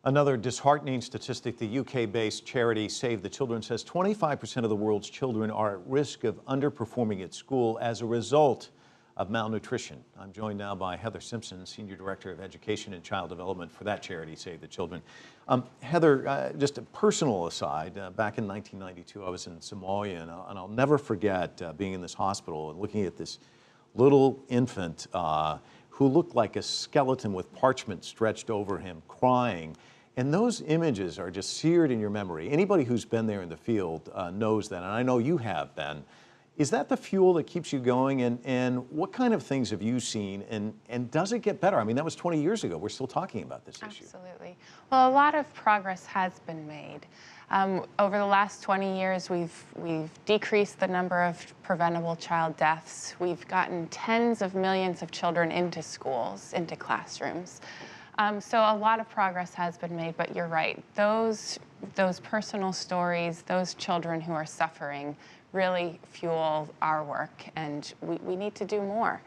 Another disheartening statistic, the UK-based charity Save the Children says 25% of the world's children are at risk of underperforming at school as a result of malnutrition. I'm joined now by Heather Simpson, Senior Director of Education and Child Development for that charity, Save the Children. Heather, just a personal aside, back in 1992, I was in Somalia, and I'll never forget being in this hospital and looking at this little infant who looked like a skeleton with parchment stretched over him, crying. And those images are just seared in your memory. Anybody who's been there in the field knows that, and I know you have been. Is that the fuel that keeps you going? And what kind of things have you seen? And does it get better? I mean, that was 20 years ago. We're still talking about this issue. Absolutely. Well, a lot of progress has been made. Over the last 20 years, we've decreased the number of preventable child deaths. We've gotten tens of millions of children into schools, into classrooms. So a lot of progress has been made, but you're right. Those personal stories, those children who are suffering really fuel our work, and we need to do more.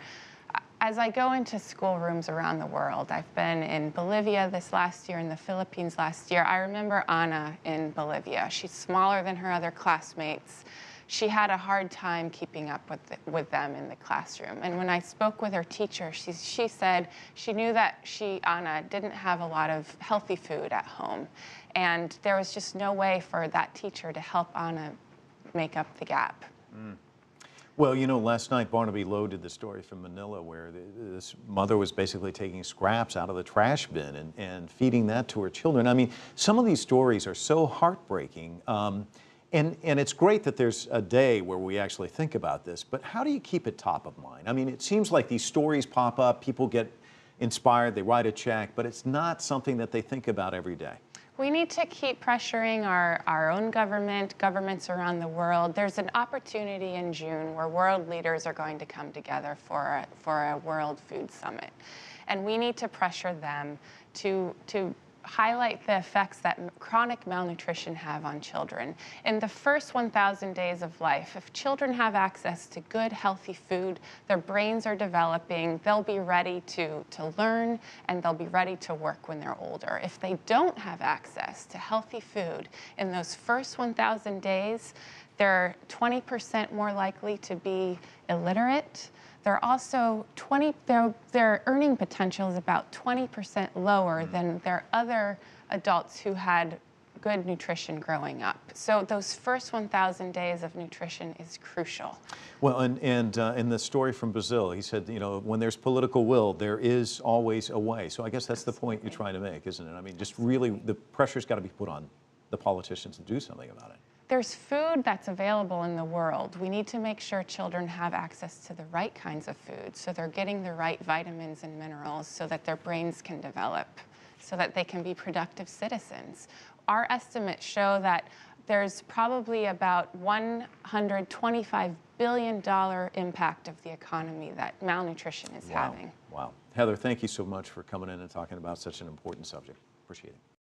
As I go into schoolrooms around the world, I've been in Bolivia this last year, in the Philippines last year. I remember Anna in Bolivia. She's smaller than her other classmates. She had a hard time keeping up with them in the classroom. And when I spoke with her teacher, she said she knew that Anna, didn't have a lot of healthy food at home. And there was just no way for that teacher to help Anna make up the gap. Well, you know, last night Barnaby Lowe did the story from Manila where this mother was basically taking scraps out of the trash bin and feeding that to her children. I mean, some of these stories are so heartbreaking. And it's great that there's a day where we actually think about this, but how do you keep it top of mind? I mean, it seems like these stories pop up, people get inspired, they write a check, but it's not something that they think about every day. We need to keep pressuring our own governments around the world. There's an opportunity in June where world leaders are going to come together for a World Food Summit. And we need to pressure them to highlight the effects that chronic malnutrition have on children. In the first 1,000 days of life, if children have access to good, healthy food, their brains are developing, they'll be ready to learn, and they'll be ready to work when they're older. If they don't have access to healthy food in those first 1,000 days, they're 20% more likely to be illiterate. They're also their earning potential is about 20% lower than their other adults who had good nutrition growing up. So those first 1,000 days of nutrition is crucial. Well, and in the story from Brazil, he said, you know, when there's political will, there is always a way. So I guess that's the point you're trying to make, isn't it? I mean, just really, the pressure's got to be put on the politicians to do something about it. There's food that's available in the world. We need to make sure children have access to the right kinds of food, so they're getting the right vitamins and minerals so that their brains can develop, so that they can be productive citizens. Our estimates show that there's probably about $125 billion impact of the economy that malnutrition is having. Wow. Heather, thank you so much for coming in and talking about such an important subject. Appreciate it.